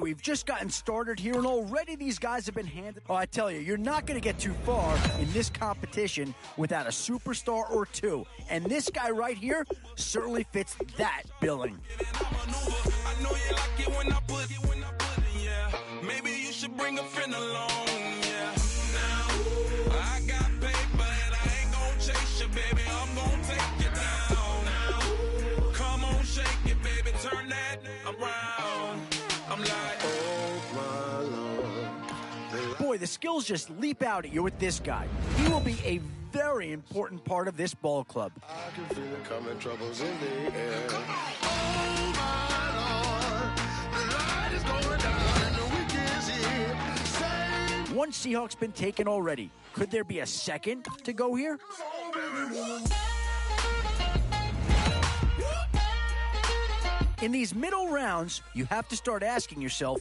we've just gotten started here, and already these guys have been handed. Oh, I tell you, you're not going to get too far in this competition without a superstar or two. And this guy right here certainly fits that billing. I know you like it when I put it, yeah. Maybe you should bring a friend along, yeah. Now, I got paper and I ain't gon' chase you, baby. I'm gon' take you down. Now, come on, shake it, baby. Turn that around. I'm like, oh my Lord. Boy, the skills just leap out at you with this guy. He will be a very important part of this ball club. I can feel it coming, troubles in the air. Come on. Oh my Lord, the light is going down and the weekend's here. Save One Seahawk's been taken already. Could there be a second to go here? In these middle rounds, you have to start asking yourself,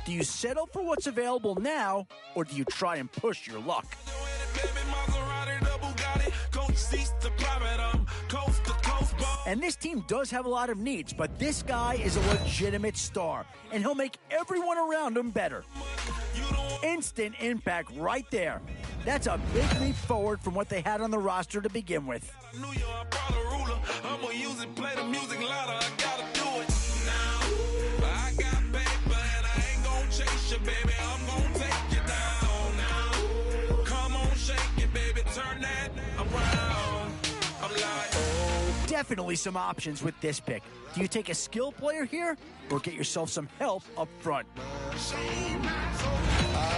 do you settle for what's available now, or do you try and push your luck? And this team does have a lot of needs, but this guy is a legitimate star, and he'll make everyone around him better. Instant impact right there. That's a big leap forward from what they had on the roster to begin with. I'm gonna use it, play the music louder, I gotta do it now. I got paper and I ain't gonna chase you, baby. I'm gonna take you down now. Come on, shake it, baby, turn that around. I'm like, Definitely some options with this pick. Do you take a skill player here, or get yourself some help up front? I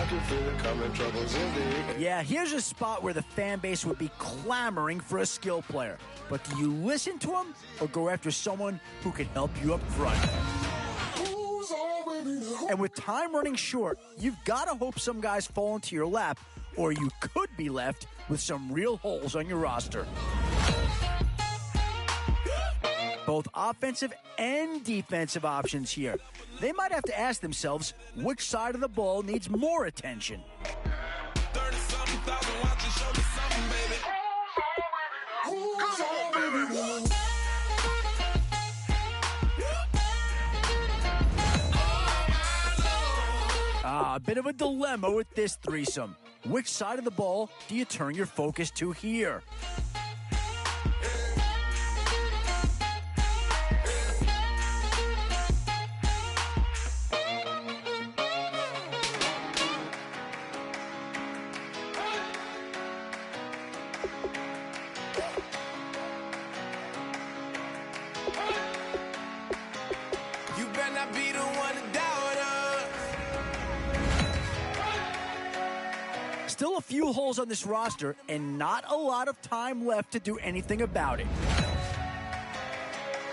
can feel it coming, troubles in the air. Yeah, here's a spot where the fan base would be clamoring for a skill player. But do you listen to him, or go after someone who can help you up front? And with time running short, you've got to hope some guys fall into your lap, or you could be left with some real holes on your roster. Both offensive and defensive options here. They might have to ask themselves which side of the ball needs more attention. 30-something watching, show me something, baby. Come on, baby. A bit of a dilemma with this threesome. Which side of the ball do you turn your focus to here? You better not be the one to doubt us. Still a few holes on this roster, and not a lot of time left to do anything about it.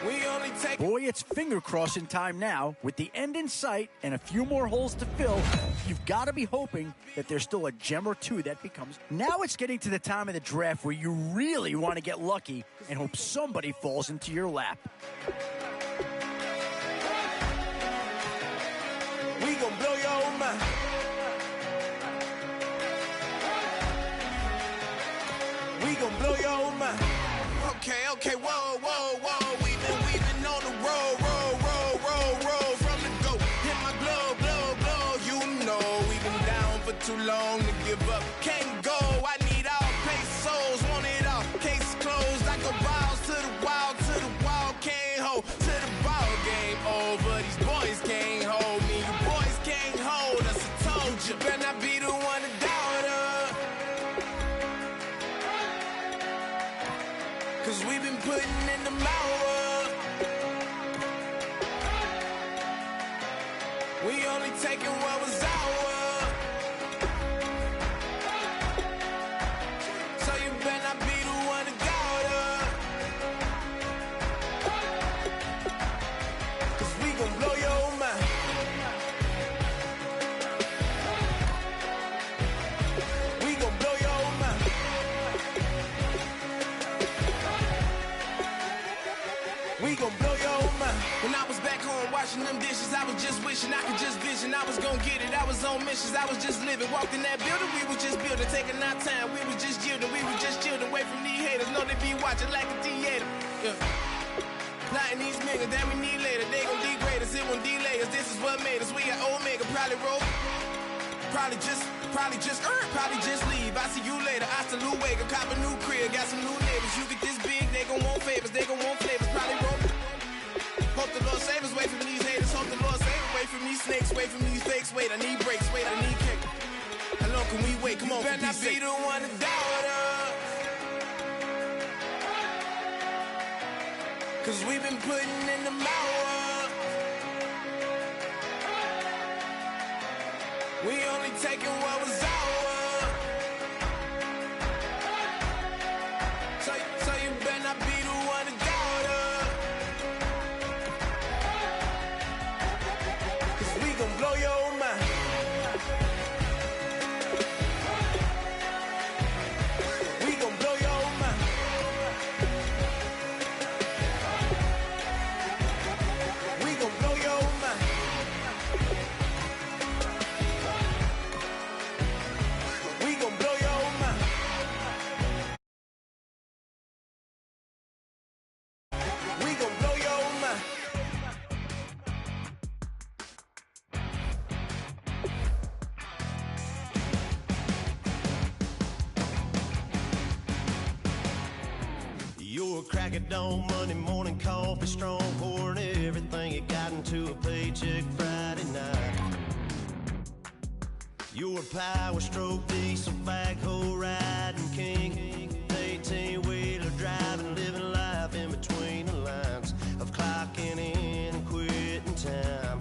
We only take Boy, it's finger crossing time now. With the end in sight and a few more holes to fill, you've got to be hoping that there's still a gem or two that becomes. Now it's getting to the time of the draft where you really want to get lucky and hope somebody falls into your lap. We gon' blow your mind. We gon' blow your mind. Okay, whoa. We've been on the road from the go. Hit my glow. You know we've been down for too long to give up. Can't go. I need all pesos, want it all. Case closed. I go wild to the wall. Can't hold to the ball game over. These boys can't hold me. You boys can't hold us. I told you. Better not be the one to doubt us. 'Cause we've been putting in the hours. We only taking what was ours. So you better not be the one to doubt us. 'Cause we gon' blow your mind. We gon' blow your mind. We gon' blow your mind. When I was back home washing them dishes, I was just wishing I could just vision. I was gon' get it. I was on missions. I was just living. Walked in that building, we was just building. Taking our time, we was just yielding. We was just chilling. Away from these haters. Know they be watching like a theater. Yeah. Plotting these niggas that we need later. They gon' degrade us. us, it won't delay us. This is what made us. We got Omega, probably roll. Probably just leave. I see you later. Hasta luego. Cop a new crib, got some new neighbors. You get this big, they gon' want favors. They gon' want flavors. Probably roll. Hope the Lord save us. Wait from these haters. Hope the Lord save us. Wait from these snakes. Wait from these fakes. Wait, I need breaks. Wait, I need kick. How long can we wait? Come on, better not be the one to doubt us. Cause we've been putting in the hours. We only taking what was ours. So you better not be the one to doubt us. Cause we gon' blow your mind. We gon' blow your mind. We gon' blow your mind. We gon' blow your mind. We gon' blow your mind. You're a crack at dawn, Monday morning coffee, strong, pouring everything you got into a paycheck Friday night. You're a power stroke, diesel backhoe riding king, 18-wheeler driving, living life in between the lines of clocking in and quitting time.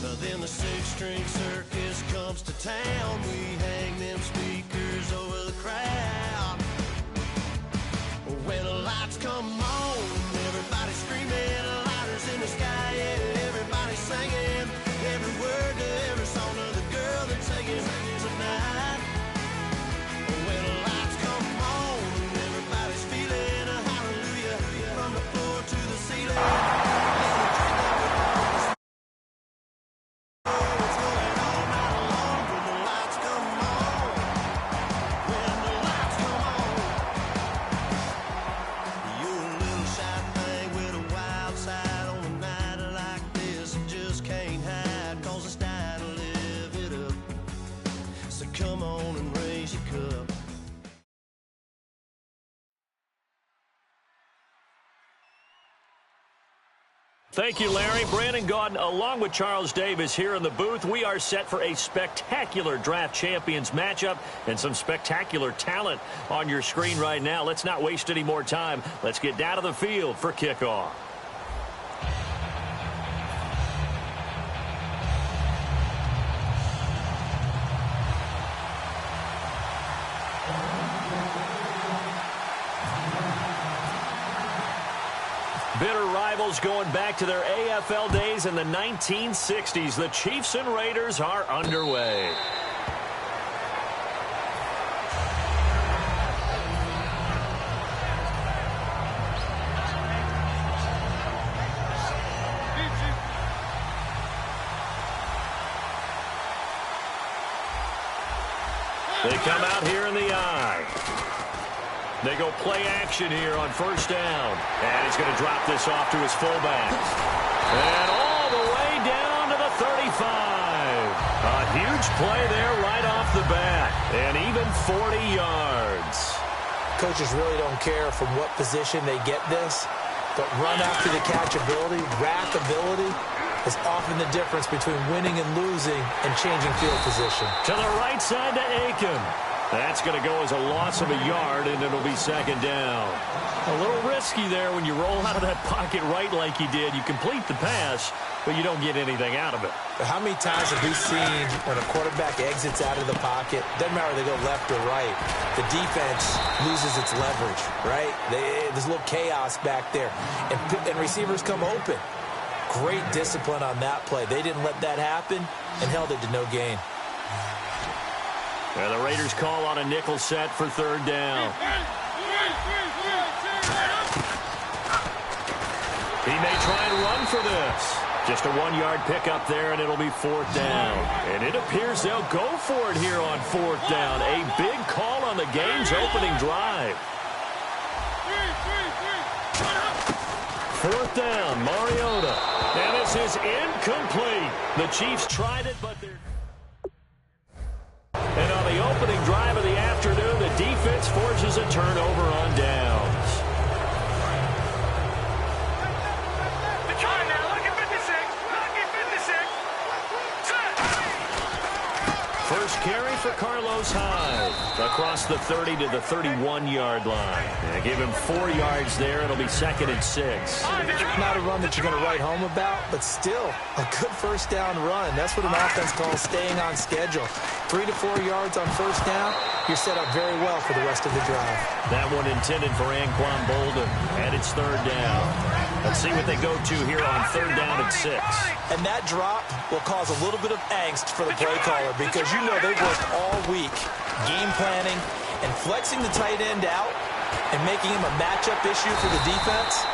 But then the six-string circus comes to town. We hang them speakers over the crowd. When the lights come on, everybody's screaming, lighters in the sky, yeah, everybody's singing every word to every song of the girl they're taking tonight. When the lights come on, everybody's feeling a hallelujah from the floor to the ceiling. What's going on all along when the lights come on? When the lights come on. You're a little shy thing with a wild side on a night like this. You just can't hide, cause it's time to live it up. So come on and raise your cup. Thank you, Larry. Brandon Gaudin, along with Charles Davis here in the booth. We are set for a spectacular draft champions matchup and some spectacular talent on your screen right now. Let's not waste any more time. Let's get down to the field for kickoff. Bitter rivals going back to their AFL days in the 1960s. The Chiefs and Raiders are underway. They come out here in the eye. They go play action here on first down. And he's going to drop this off to his fullback. And all the way down to the 35. A huge play there right off the bat. And even 40 yards. Coaches really don't care from what position they get this, but run after the catch ability, rack ability is often the difference between winning and losing and changing field position. To the right side to Aiken. That's going to go as a loss of a yard, and it'll be second down. A little risky there when you roll out of that pocket right like you did. You complete the pass, but you don't get anything out of it. But how many times have we seen when a quarterback exits out of the pocket, doesn't matter if they go left or right, the defense loses its leverage, right? There's a little chaos back there, and receivers come open. Great discipline on that play. They didn't let that happen and held it to no gain. And the Raiders call on a nickel set for third down. He may try and run for this. Just a 1-yard pickup there, and it'll be fourth down. And it appears they'll go for it here on fourth down. A big call on the game's opening drive. 4th down, Mariota. And this is incomplete. The Chiefs tried it, but they're... And on the opening drive of the afternoon, the defense forces a turnover on downs. First carry for Carlos Hyde. Across the 30 to the 31-yard line. Give him 4 yards there. It'll be 2nd and 6. Not a run that you're going to write home about, but still a good first down run. That's what an offense calls staying on schedule. 3 to 4 yards on first down, you're set up very well for the rest of the drive. That one intended for Anquan Bolden, and it's 3rd down. Let's see what they go to here on 3rd down and 6. And that drop will cause a little bit of angst for the play caller because you know they've worked all week game planning and flexing the tight end out and making him a matchup issue for the defense.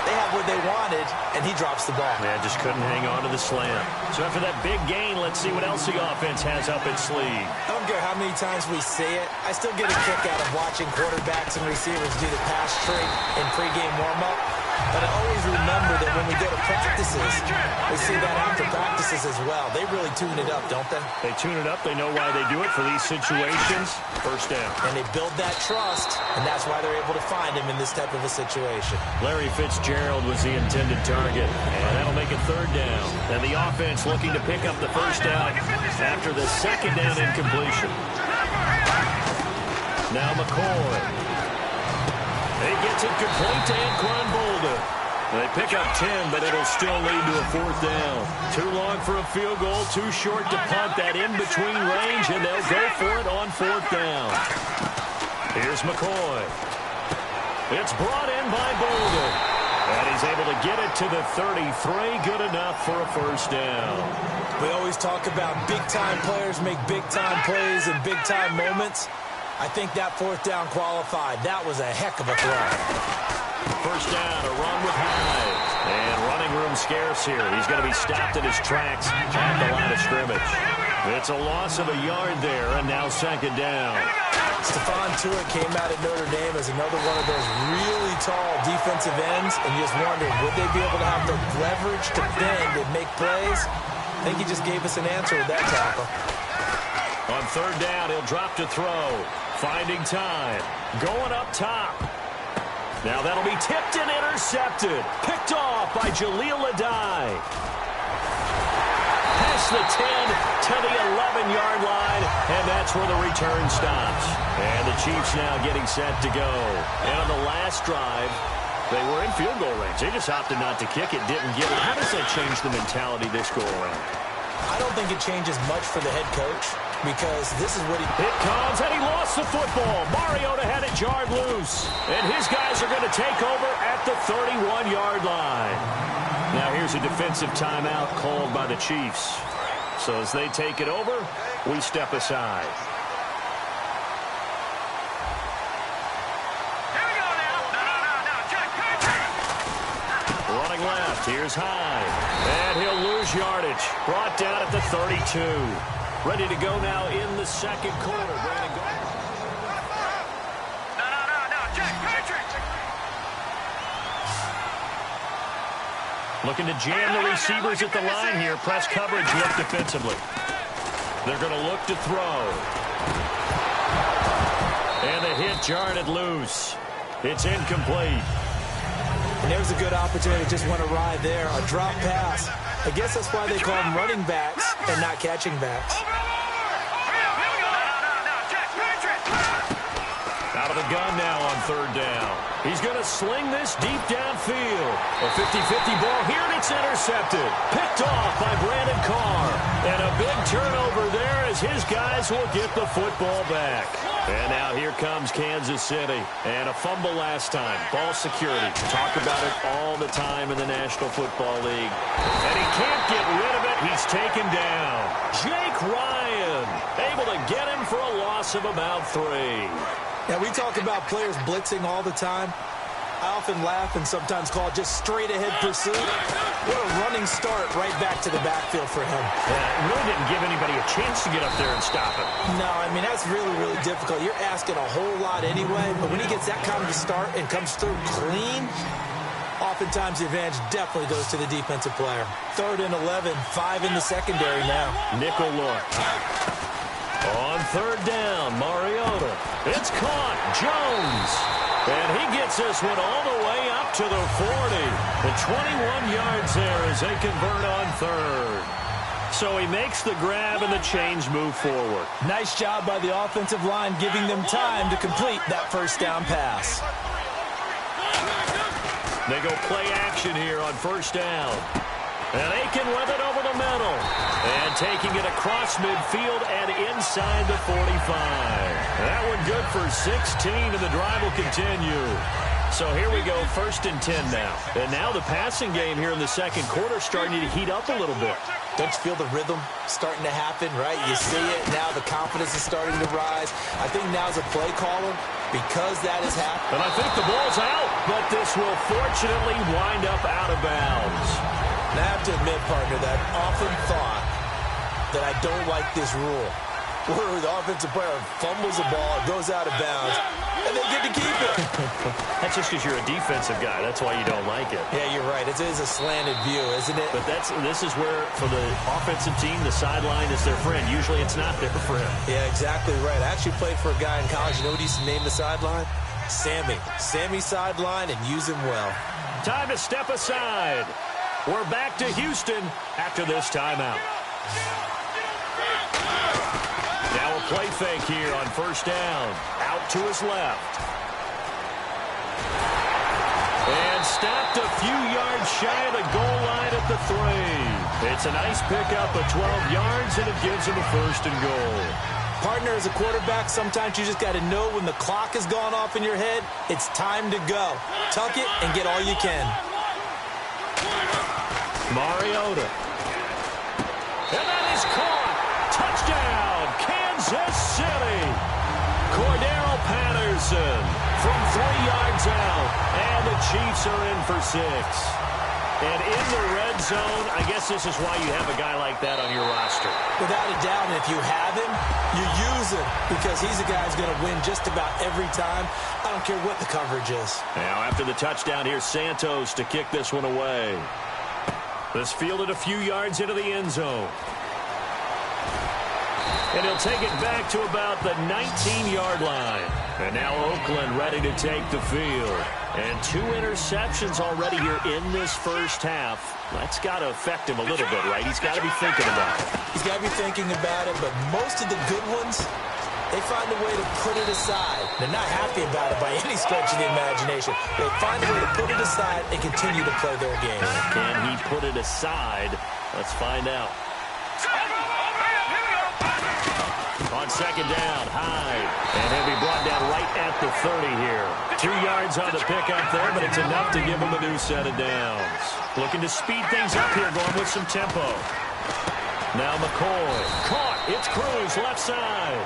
They have what they wanted, and he drops the ball. Yeah, just couldn't hang on to the slam. So after that big gain, let's see what else the offense has up its sleeve. I don't care how many times we say it. I still get a kick out of watching quarterbacks and receivers do the pass trick in pregame warm-up. But I always remember that when we go to practices, we see that after practices as well. They really tune it up, don't they? They tune it up. They know why they do it for these situations. First down. And they build that trust, and that's why they're able to find him in this type of a situation. Larry Fitzgerald was the intended target, and that'll make it 3rd down. And the offense looking to pick up the first down after the 2nd down incompletion. Now McCoy. He gets it complete to Anquan Bolden. They pick up 10, but it'll still lead to a 4th down. Too long for a field goal, too short to punt that in-between range, and they'll go for it on 4th down. Here's McCoy. It's brought in by Bolden. And he's able to get it to the 33. Good enough for a first down. We always talk about big-time players make big-time plays in big-time moments. I think that 4th down qualified. That was a heck of a throw. First down, a run with Hyde. And running room scarce here. He's going to be stopped in his tracks at the line of scrimmage. It's a loss of a yard there, and now 2nd down. Stephon Tuitt came out of Notre Dame as another one of those really tall defensive ends, and you just wondered, would they be able to have the leverage to bend and make plays? I think he just gave us an answer with that tackle. On 3rd down, he'll drop to throw. Finding time. Going up top. Now that'll be tipped and intercepted. Picked off by Jaleel Adai. Past the 10 to the 11-yard line, and that's where the return stops. And the Chiefs now getting set to go. And on the last drive, they were in field goal range. They just opted not to kick it, didn't get it. How does that change the mentality this go around? I don't think it changes much for the head coach because this is what he... It comes, and he lost the football. Mariota had it jarred loose. And his guys are going to take over at the 31-yard line. Now here's a defensive timeout called by the Chiefs. So as they take it over, we step aside. Running left, here's Hyde. And he'll lose yardage. Brought down at the 32. Ready to go now in the 2nd quarter. Brandon Go. Looking to jam the receivers at the line here. Press coverage look defensively. They're going to look to throw. And the hit jarred it loose. It's incomplete. And there's a good opportunity. Just went awry there. A drop pass. I guess that's why they call them running backs and not catching backs. Out of the gun now on 3rd down. He's going to sling this deep downfield. A 50-50 ball here, and it's intercepted. Picked off by Brandon Carr. And a big turnover there as his guys will get the football back. And now here comes Kansas City. And a fumble last time. Ball security. Talk about it all the time in the National Football League. And he can't get rid of it. He's taken down. Jake Ryan able to get him for a loss of about 3. Now, we talk about players blitzing all the time. I often laugh and sometimes call it just straight-ahead pursuit. What a running start right back to the backfield for him. Yeah, it really didn't give anybody a chance to get up there and stop it. No, I mean, that's really, really difficult. You're asking a whole lot anyway, but when he gets that kind of a start and comes through clean, Oftentimes, the advantage definitely goes to the defensive player. 3rd and 11, 5 in the secondary now. Nickel look. On 3rd down, Mariota. It's caught. Jones. And he gets this one all the way up to the 40. And 21 yards there as they convert on 3rd. So he makes the grab and the chains move forward. Nice job by the offensive line giving them time to complete that 1st down pass. They go play action here on 1st down. And Aiken with it over the middle. And taking it across midfield and inside the 45. That one good for 16, and the drive will continue. So here we go, 1st and 10 now. And now the passing game here in the 2nd quarter starting to heat up a little bit. Don't you feel the rhythm starting to happen, right? You see it. Now the confidence is starting to rise. I think now's a play caller because that has happened. And I think the ball's out, but this will fortunately wind up out of bounds. And I have to admit, partner, that I've often thought that I don't like this rule, where the offensive player fumbles the ball, it goes out of bounds, and they get to keep it. That's just because you're a defensive guy. That's why you don't like it. Yeah, you're right. It is a slanted view, isn't it? But this is where, for the offensive team, the sideline is their friend. Usually it's not their friend. Yeah, exactly right. I actually played for a guy in college. You know what he used to name the sideline? Sammy. Sammy sideline, and use him well. Time to step aside. We're back to Houston after this timeout. Now a play fake here on 1st down. Out to his left. And stopped a few yards shy of the goal line at the 3. It's a nice pickup of 12 yards, and it gives him a 1st and goal. Partner, as a quarterback, sometimes you just got to know when the clock has gone off in your head, it's time to go. Tuck it and get all you can. Mariota. And that is caught. Touchdown, Kansas City. Cordero Patterson from 3 yards out. And the Chiefs are in for 6. And in the red zone, I guess this is why you have a guy like that on your roster. Without a doubt, and if you have him, you use him because he's a guy who's going to win just about every time. I don't care what the coverage is. Now after the touchdown, here's Santos to kick this one away. This fielded a few yards into the end zone. And he'll take it back to about the 19-yard line. And now Oakland ready to take the field. And 2 interceptions already here in this 1st half. That's got to affect him a little bit, right? He's got to be thinking about it. He's got to be thinking about it, but most of the good ones, they find a way to put it aside. They're not happy about it by any stretch of the imagination. They find a way to put it aside and continue to play their game. Can he put it aside? Let's find out. On 2nd down, Hyde. And he'll be brought down right at the 30 here. 2 yards on the pickup there, but it's enough to give him a new set of downs. Looking to speed things up here, going with some tempo. Now McCoy. Caught. It's Cruz, left side.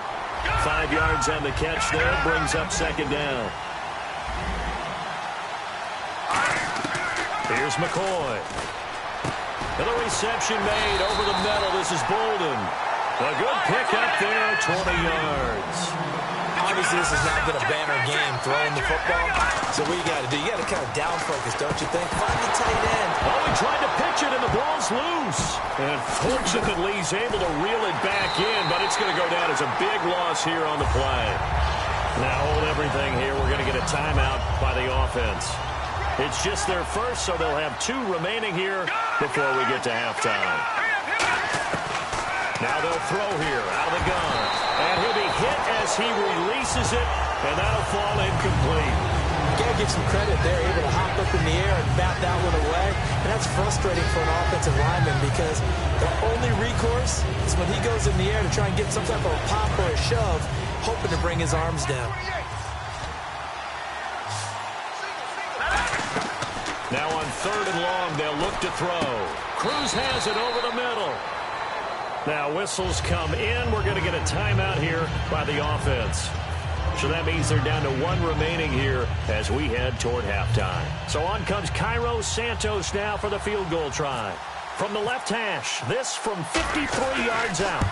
5 yards on the catch there, brings up 2nd down. Here's McCoy. And the reception made over the middle. This is Bolden. A good pickup there, 20 yards. Obviously, this has not been a banner game throwing the football. So what you got to do, you got to kind of down focus, don't you think? Find the tight end. Oh, he tried to pitch it, and the ball's loose. And fortunately, he's able to reel it back in, but it's going to go down as a big loss here on the play. Now hold everything here. We're going to get a timeout by the offense. It's just their first, so they'll have 2 remaining here before we get to halftime. Now they'll throw here out of the gun. And he'll be hit as he releases it, and that'll fall incomplete. You got to give some credit there, able to hop up in the air and bat that one away. And that's frustrating for an offensive lineman because their only recourse is when he goes in the air to try and get some type of a pop or a shove, hoping to bring his arms down. Now on 3rd and long, they'll look to throw. Cruz has it over the middle. Now whistles come in. We're going to get a timeout here by the offense. So that means they're down to 1 remaining here as we head toward halftime. So on comes Cairo Santos now for the field goal try. From the left hash, this from 53 yards out.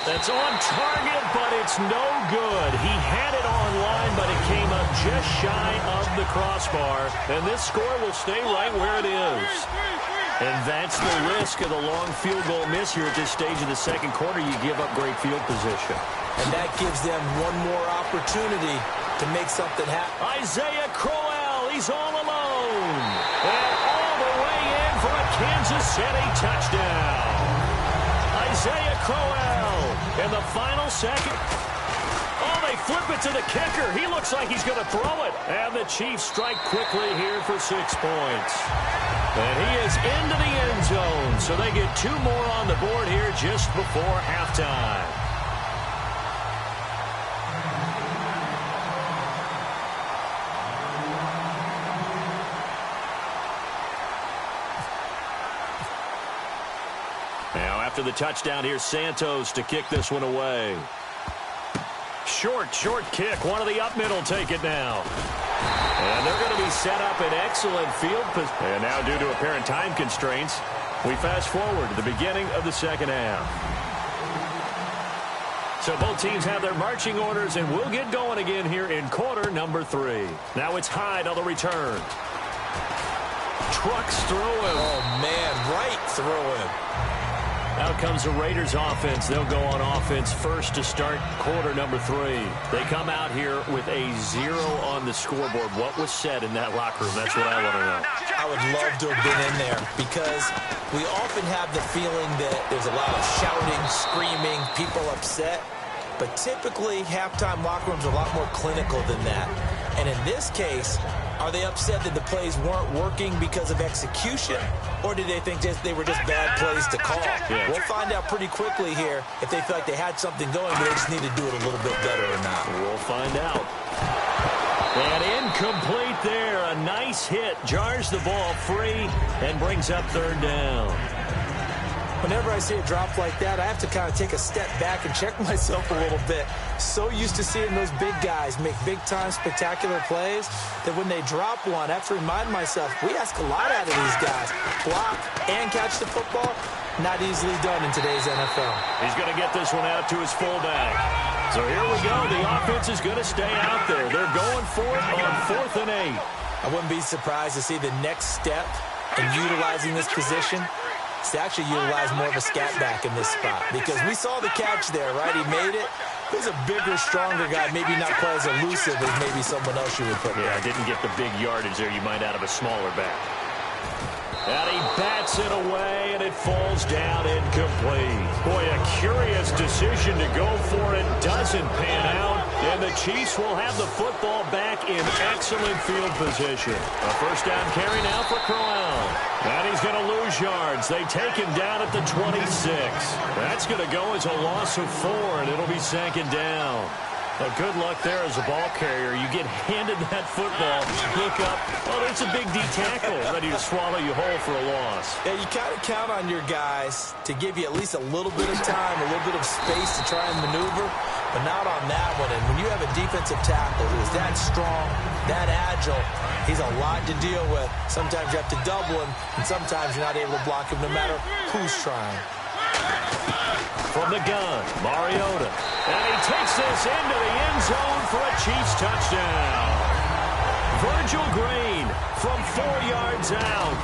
That's on target, but it's no good. He had it online, but it came up just shy of the crossbar. And this score will stay right where it is. And that's the risk of the long field goal miss here at this stage of the second quarter. You give up great field position. And that gives them one more opportunity to make something happen. Isaiah Crowell, he's all alone. And all the way in for a Kansas City touchdown. Isaiah Crowell in the final second. Oh, they flip it to the kicker. He looks like he's going to throw it. And the Chiefs strike quickly here for 6 points. And he is into the end zone. So they get 2 more on the board here just before halftime. Now after the touchdown, here's Santos to kick this one away. Short kick. One of the up middle take it now. And they're going to be set up in excellent field position. And now due to apparent time constraints, we fast forward to the beginning of the second half. So both teams have their marching orders, and we'll get going again here in quarter number 3. Now it's Hyde on the return. Trucks through him. Oh, man, right through him. Out comes the Raiders offense. They'll go on offense first to start quarter number 3. They come out here with a 0 on the scoreboard. What was said in that locker room? That's what I want to know. I would love to have been in there because we often have the feeling that there's a lot of shouting, screaming, people upset. But typically, halftime locker rooms are a lot more clinical than that. And in this case, are they upset that the plays weren't working because of execution? Or did they think they were just bad plays to call? Yeah. We'll find out pretty quickly here if they feel like they had something going, but they just need to do it a little bit better or not. We'll find out. And incomplete there. A nice hit. Jars the ball free and brings up third down. Whenever I see a drop like that, I have to kind of take a step back and check myself a little bit. So used to seeing those big guys make big-time spectacular plays that when they drop one, I have to remind myself, we ask a lot out of these guys. Block and catch the football, not easily done in today's NFL. He's going to get this one out to his fullback. So here we go. The offense is going to stay out there. They're going for it on 4th and 8. I wouldn't be surprised to see the next step in utilizing this position to actually utilize more of a scat back in this spot, because we saw the catch there, right? He made it. He's a bigger, stronger guy, maybe not quite as elusive as maybe someone else you would put there. Yeah, didn't get the big yardage there you might out of a smaller back. And he bats it away, and it falls down incomplete. Boy, a curious decision to go for it. Doesn't pan out, and the Chiefs will have the football back in excellent field position. A first down carry now for Crowell. And he's going to lose yards. They take him down at the 26. That's going to go as a loss of 4, and it'll be second down. Well, good luck there as a ball carrier. You get handed that football, look up. Oh, there's a big D tackle ready to swallow you whole for a loss. Yeah, you kind of count on your guys to give you at least a little bit of time, a little bit of space to try and maneuver, but not on that one. And when you have a defensive tackle who's that strong, that agile, he's a lot to deal with. Sometimes you have to double him, and sometimes you're not able to block him no matter who's trying. From the gun, Mariota. And he takes this into the end zone for a Chiefs touchdown. Virgil Green from 4 yards out.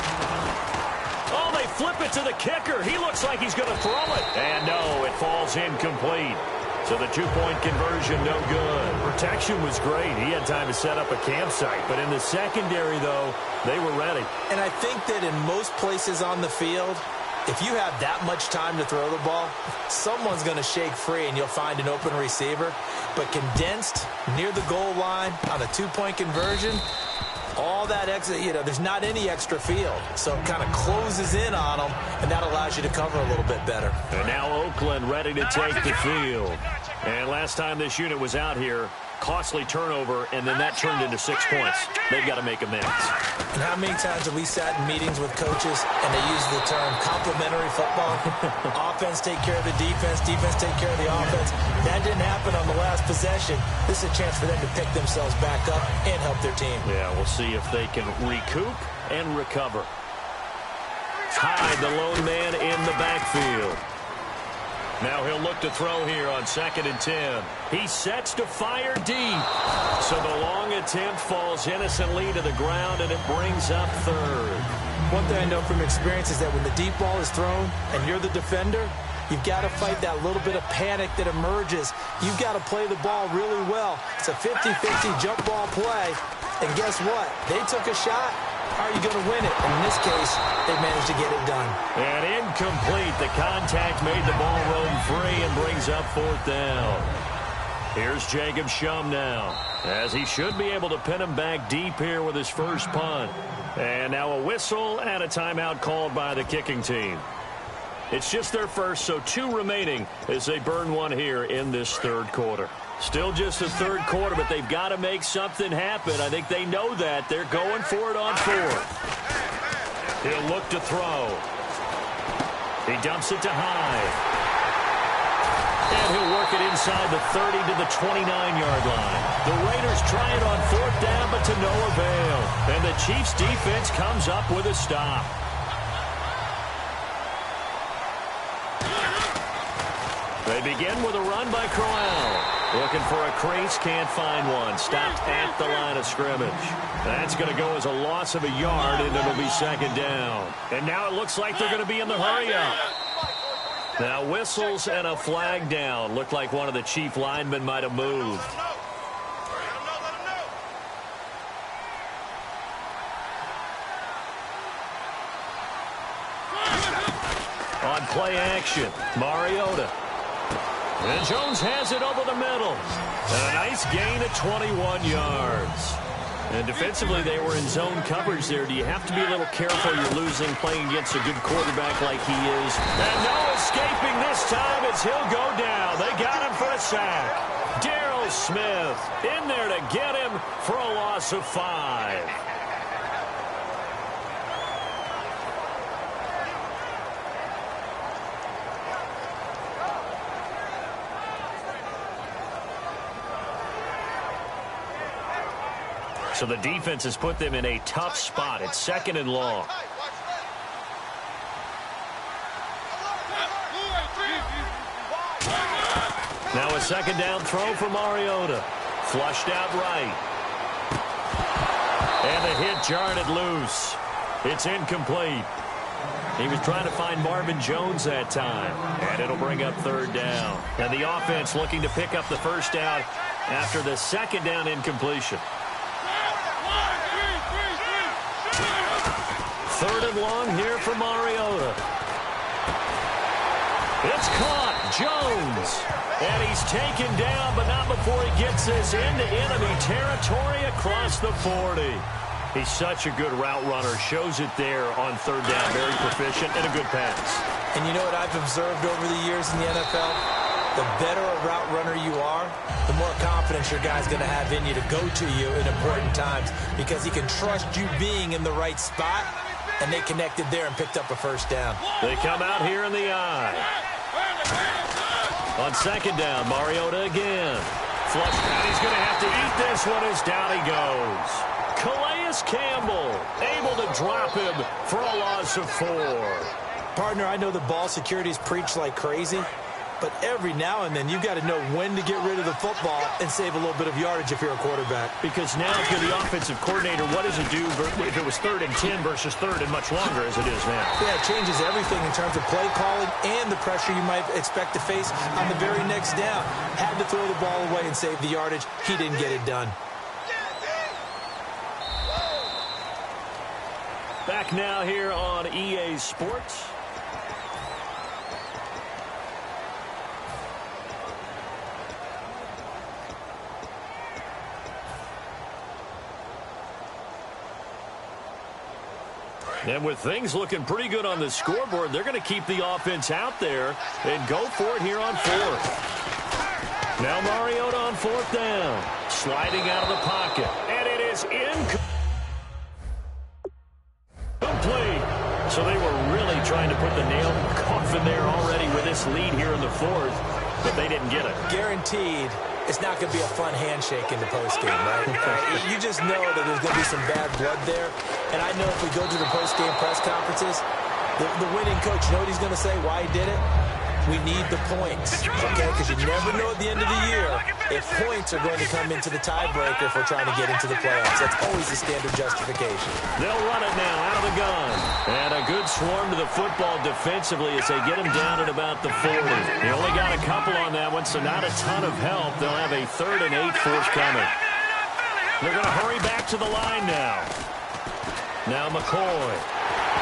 Oh, they flip it to the kicker. He looks like he's going to throw it. And no, it falls incomplete. So the 2-point conversion, no good. Protection was great. He had time to set up a campsite. But in the secondary, though, they were ready. And I think that in most places on the field, if you have that much time to throw the ball, someone's going to shake free and you'll find an open receiver. But condensed near the goal line on a 2-point conversion, all that extra, there's not any extra field. So it kind of closes in on them, and that allows you to cover a little bit better. And now Oakland ready to take the field. And last time this unit was out here, costly turnover, and then that turned into 6 points. They've got to make amends. And how many times have we sat in meetings with coaches and they use the term complementary football? Offense take care of the defense, defense take care of the offense. That didn't happen on the last possession. This is a chance for them to pick themselves back up and help their team. Yeah, we'll see if they can recoup and recover. Hyde, the lone man in the backfield. Now he'll look to throw here on 2nd and 10. He sets to fire deep. So the long attempt falls innocently to the ground, and it brings up 3rd. One thing I know from experience is that when the deep ball is thrown and you're the defender, you've got to fight that little bit of panic that emerges. You've got to play the ball really well. It's a 50-50 jump ball play. And guess what? They took a shot. How are you going to win it? And in this case, they managed to get it done. And incomplete. The contact made the ball roam free and brings up 4th down. Here's Jacob Shum now, as he should be able to pin him back deep here with his first punt. And now a whistle and a timeout called by the kicking team. It's just their first, so 2 remaining as they burn one here in this 3rd quarter. Still just the 3rd quarter, but they've got to make something happen. I think they know that. They're going for it on 4th. He'll look to throw. He dumps it to Hyde. And he'll work it inside the 30 to the 29-yard line. The Raiders try it on 4th down, but to no avail. And the Chiefs' defense comes up with a stop. They begin with a run by Crowell. Looking for a crease, can't find one. Stopped at the line of scrimmage. That's going to go as a loss of a yard, and it'll be 2nd down. And now it looks like they're going to be in the hurry-up. Now whistles and a flag down. Looked like one of the Chief linemen might have moved. On play action, Mariota. And Jones has it over the middle. And a nice gain of 21 yards. And defensively, they were in zone coverage there. Do you have to be a little careful? You're losing playing against a good quarterback like he is. And no escaping this time as he'll go down. They got him for a sack. Darryl Smith in there to get him for a loss of 5. So the defense has put them in a tough spot. It's 2nd and long. Now a 2nd down throw for Mariota. Flushed out right. And the hit jarred it loose. It's incomplete. He was trying to find Marvin Jones that time. And it'll bring up 3rd down. And the offense looking to pick up the 1st down after the 2nd down incompletion. 3rd and long here for Mariota. It's caught. Jones. And he's taken down, but not before he gets this into enemy territory across the 40. He's such a good route runner. Shows it there on 3rd down. Very proficient and a good pass. And you know what I've observed over the years in the NFL? The better a route runner you are, the more confidence your guy's going to have in you to go to you in important times because he can trust you being in the right spot. And they connected there and picked up a 1st down. They come out here in the eye. On 2nd down, Mariota again. Flush out. He's going to have to eat this one as down he goes. Calais Campbell able to drop him for a loss of 4. Partner, I know the ball security's preached like crazy, but every now and then you've got to know when to get rid of the football and save a little bit of yardage if you're a quarterback. Because now if you're the offensive coordinator, what does it do if it was 3rd and 10 versus 3rd and much longer as it is now? Yeah, it changes everything in terms of play calling and the pressure you might expect to face on the very next down. Had to throw the ball away and save the yardage. He didn't get it done. Back now here on EA Sports. And with things looking pretty good on the scoreboard, they're going to keep the offense out there and go for it here on 4th. Now Mariota on 4th down. Sliding out of the pocket. And it is incomplete. So they were really trying to put the nail in the coffin there already with this lead here in the 4th, but they didn't get it. Guaranteed. It's not going to be a fun handshake in the postgame, right? You just know that there's going to be some bad blood there. And I know if we go to the postgame press conferences, the winning coach, you know what he's going to say, why he did it? we need the points, okay? Because you never know at the end of the year if points are going to come into the tiebreaker if we're trying to get into the playoffs. That's always the standard justification. They'll run it now out of the gun. And a good swarm to the football defensively as they get him down at about the 40. They only got a couple on that one, so not a ton of help. They'll have a 3rd and 8 forthcoming. They're going to hurry back to the line now. Now McCoy.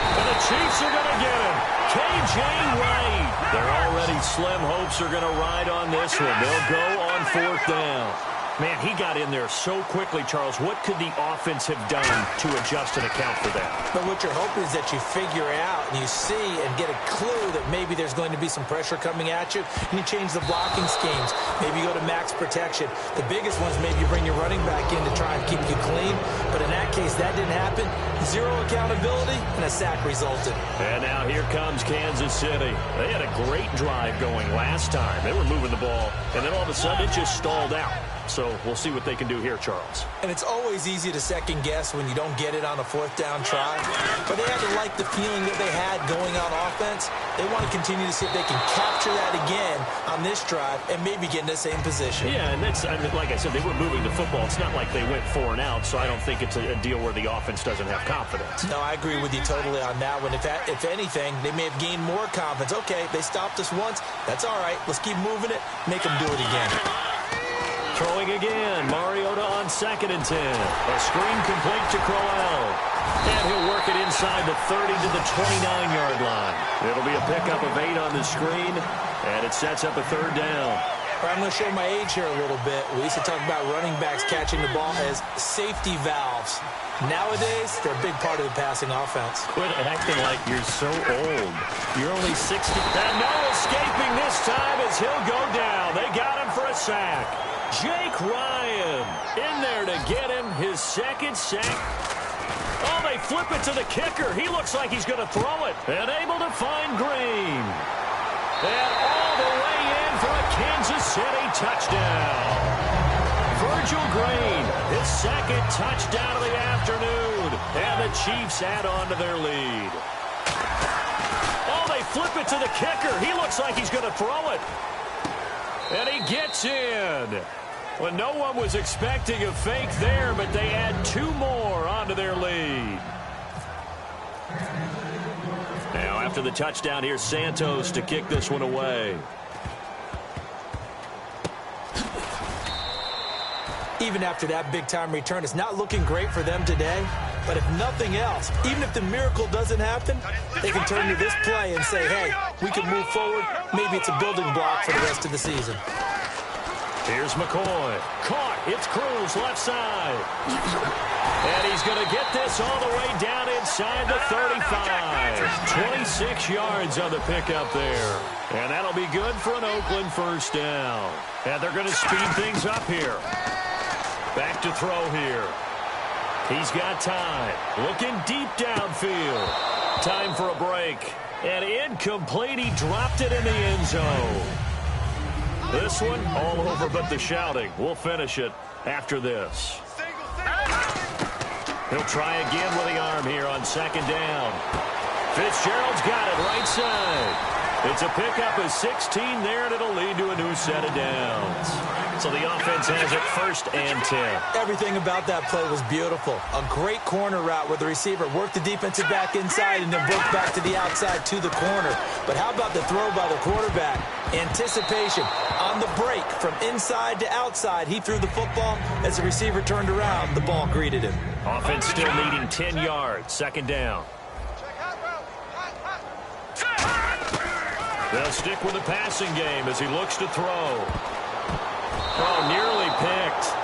And the Chiefs are going to get him. K.J. Wright. Their already slim hopes are going to ride on this one. They'll go on 4th down. Man, he got in there so quickly, Charles. What could the offense have done to adjust and account for that? But what you're hoping is that you figure out and you see and get a clue that maybe there's going to be some pressure coming at you, and you change the blocking schemes. Maybe you go to max protection. The biggest ones, maybe you bring your running back in to try and keep you clean. But in that case, that didn't happen. Zero accountability, and a sack resulted. And now here comes Kansas City. They had a great drive going last time. They were moving the ball, and then all of a sudden it just stalled out. So we'll see what they can do here, Charles. And it's always easy to second guess when you don't get it on a 4th down try. But they had to like the feeling that they had going on offense. They want to continue to see if they can capture that again on this drive and maybe get in the same position. Yeah, and that's, I mean, like I said, they were moving the football. It's not like they went 4 and out, so I don't think it's a deal where the offense doesn't have confidence. No, I agree with you totally on that one. If anything, they may have gained more confidence. Okay, they stopped us once. That's all right. Let's keep moving it. Make them do it again. Throwing again, Mariota on 2nd and 10. A screen complete to Crowell. And he'll work it inside the 30 to the 29-yard line. It'll be a pickup of 8 on the screen, and it sets up a 3rd down. I'm going to show my age here a little bit. We used to talk about running backs catching the ball as safety valves. Nowadays, they're a big part of the passing offense. Quit acting like you're so old. You're only 60. And no escaping this time as he'll go down. They got him for a sack. Jake Ryan in there to get him his 2nd sack. Oh, they flip it to the kicker. He looks like he's going to throw it. And able to find Green. And all the way in for a Kansas City touchdown. Virgil Green, his 2nd touchdown of the afternoon. And the Chiefs add on to their lead. Oh, they flip it to the kicker. He looks like he's going to throw it. And he gets in. Well, no one was expecting a fake there, but they add 2 more onto their lead. Now, after the touchdown, here's Santos to kick this one away. Even after that big-time return, it's not looking great for them today. But if nothing else, even if the miracle doesn't happen, they can turn to this play and say, hey, we can move forward. Maybe it's a building block for the rest of the season. Here's McCoy. Caught. It's Cruz left side. And he's going to get this all the way down inside the 35. 26 yards on the pickup there. And that'll be good for an Oakland 1st down. And they're going to speed things up here. Back to throw here. He's got time. Looking deep downfield. Time for a break. And incomplete. He dropped it in the end zone. This one, all over but the shouting. We'll finish it after this. He'll try again with the arm here on 2nd down. Fitzgerald's got it right side. It's a pickup of 16 there, and it'll lead to a new set of downs. So the offense has it 1st and 10. Everything about that play was beautiful. A great corner route where the receiver worked the defensive back inside and then broke back to the outside to the corner. But how about the throw by the quarterback? Anticipation on the break from inside to outside. He threw the football. As the receiver turned around, the ball greeted him. Offense still needing 10 yards. 2nd down. They'll stick with the passing game as he looks to throw. Oh, nearly picked.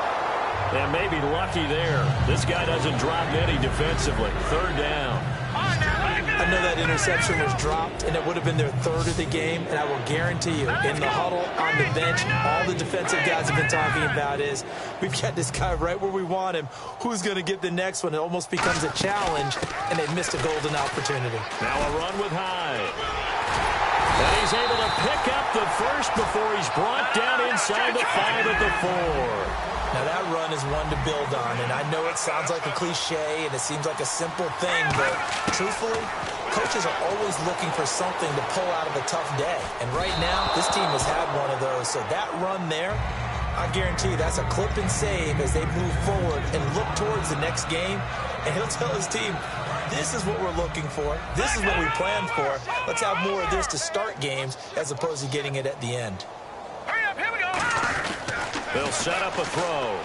And maybe lucky there. This guy doesn't drop many defensively. 3rd down. I know that interception was dropped, and it would have been their 3rd of the game, and I will guarantee you, in the huddle, on the bench, all the defensive guys have been talking about is, we've got this guy right where we want him. Who's going to get the next one? It almost becomes a challenge, and they've missed a golden opportunity. Now a run with Hyde. And he's able to pick up the 1st before he's brought down inside the 5 at the 4. Now, that run is one to build on, and I know it sounds like a cliche, and it seems like a simple thing, but truthfully, coaches are always looking for something to pull out of a tough day. And right now, this team has had one of those. So that run there, I guarantee you that's a clip and save as they move forward and look towards the next game. And he'll tell his team, this is what we're looking for. This is what we planned for. Let's have more of this to start games as opposed to getting it at the end. Hurry up, here we go. They'll set up a throw.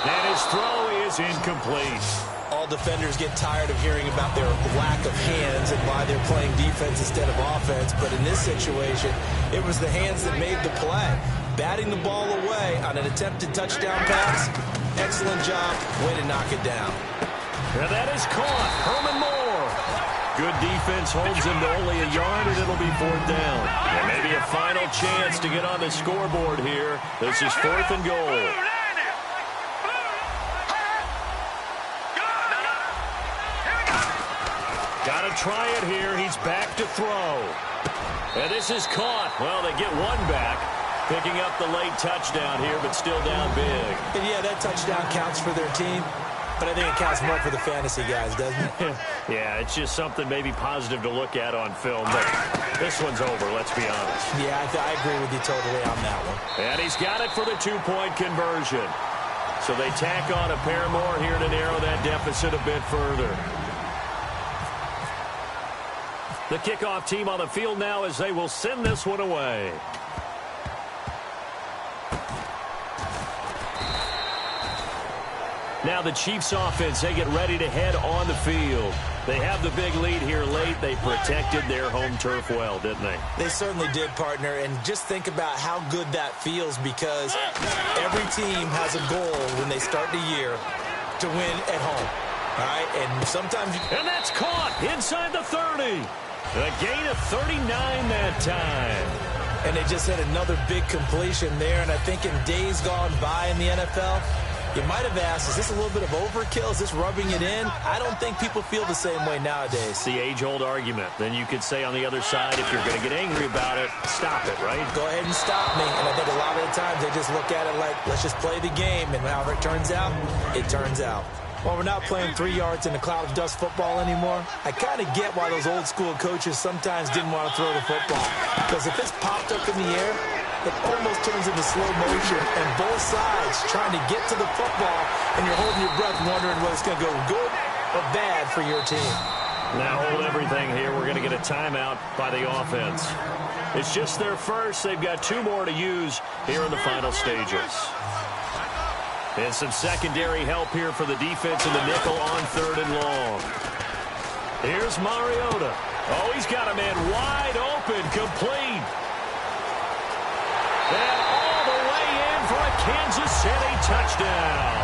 And his throw is incomplete. All defenders get tired of hearing about their lack of hands and why they're playing defense instead of offense. But in this situation, it was the hands that made the play. Batting the ball away on an attempted touchdown pass. Excellent job. Way to knock it down. And that is caught. Herman Moore. Good defense holds him to only a yard, and it'll be 4th down. And maybe a final chance to get on the scoreboard here. This is 4th and goal. Got to try it here. He's back to throw. And this is caught. Well, they get one back. Picking up the late touchdown here, but still down big. And yeah, that touchdown counts for their team, but I think it counts more for the fantasy guys, doesn't it? Yeah, it's just something maybe positive to look at on film, but this one's over, let's be honest. Yeah, I agree with you totally on that one. And he's got it for the 2-point conversion. So they tack on a pair more here to narrow that deficit a bit further. The kickoff team on the field now as they will send this one away. Now the Chiefs offense, they get ready to head on the field. They have the big lead here late. They protected their home turf well, didn't they? They certainly did, partner. And just think about how good that feels, because every team has a goal when they start the year to win at home. All right? And sometimes And that's caught inside the 30. A gain of 39 that time. And they just had another big completion there. And I think in days gone by in the NFL, you might have asked, is this a little bit of overkill? Is this rubbing it in? I don't think people feel the same way nowadays. It's the age-old argument. Then you could say on the other side, if you're going to get angry about it, stop it, right? Go ahead and stop me. And I think a lot of the times they just look at it like, let's just play the game. And however it turns out, it turns out. While we're not playing 3 yards in a cloud of dust football anymore, I kind of get why those old-school coaches sometimes didn't want to throw the football. Because if it's popped up in the air, it almost turns into slow motion, and both sides trying to get to the football, and you're holding your breath wondering whether it's going to go good or bad for your team. Now hold everything here. We're going to get a timeout by the offense. It's just their first. They've got 2 more to use here in the final stages. And some secondary help here for the defense in the nickel on 3rd and long. Here's Mariota. Oh, he's got a man wide open, complete. And all the way in for a Kansas City touchdown.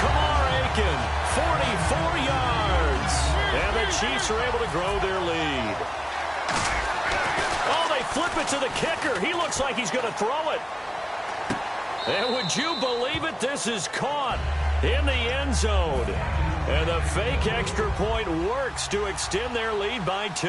Kamar Aiken, 44 yards. And the Chiefs are able to grow their lead. Oh, they flip it to the kicker. He looks like he's going to throw it. And would you believe it? This is caught in the end zone. And the fake extra point works to extend their lead by 2.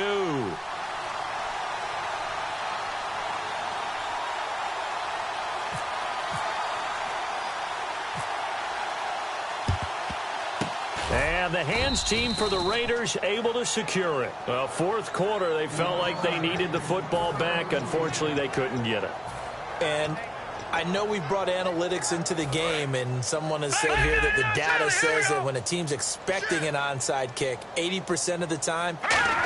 And the hands team for the Raiders able to secure it. Well, 4th quarter, they felt like they needed the football back. Unfortunately, they couldn't get it. And I know we brought analytics into the game, and someone has said here that the data says that when a team's expecting an onside kick, 80% of the time,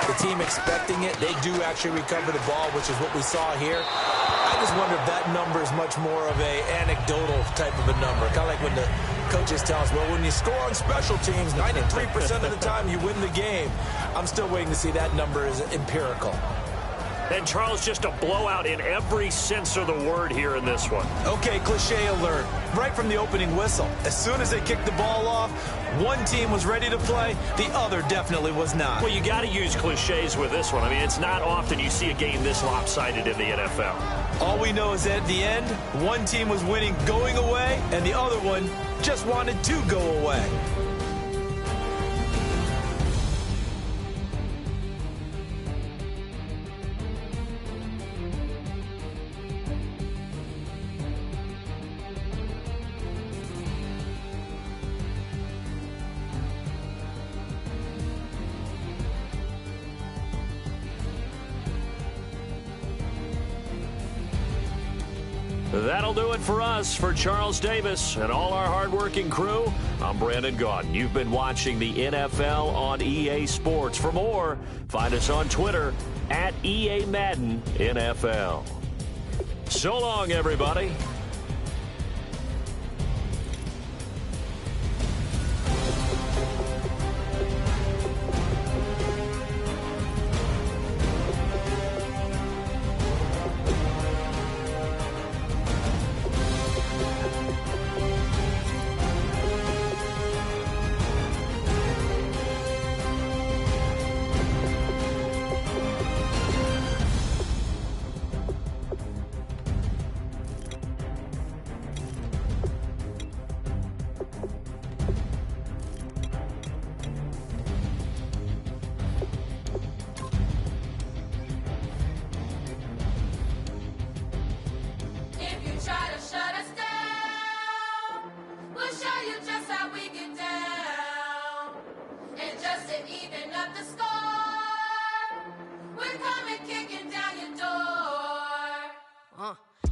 the team expecting it, they do actually recover the ball, which is what we saw here. I just wonder if that number is much more of a anecdotal type of a number. Kind of like when the coaches tell us, well, when you score on special teams, 93% of the time you win the game. I'm still waiting to see that number is empirical. And Charles, just a blowout in every sense of the word here in this one. Okay, cliche alert. Right from the opening whistle. As soon as they kicked the ball off, one team was ready to play, the other definitely was not. Well, you got to use cliches with this one. I mean, it's not often you see a game this lopsided in the NFL. All we know is that at the end, one team was winning going away, and the other one just wanted to go away. That'll do it for us. For Charles Davis and all our hardworking crew, I'm Brandon Gaudin. You've been watching the NFL on EA Sports. For more, find us on Twitter at EA Madden NFL. So long, everybody.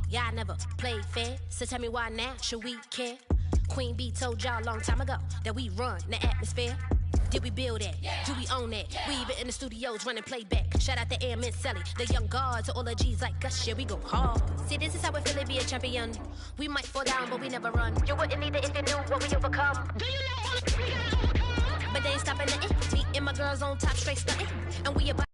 Y'all never played fair, so tell me why now should we care? Queen B told y'all a long time ago that we run the atmosphere. Did we build it? Yeah. Do we own it? Yeah. We even in the studios running playback. Shout out to Airman Sally, the young guards, to all the G's like us. Yeah, we go hard. See, this is how we feel to be a champion. We might fall down, but we never run. You wouldn't either if you knew what we overcome. Do you know what we gotta overcome? But they ain't stopping nothing. Me and my girls on top, straight stunting, and we about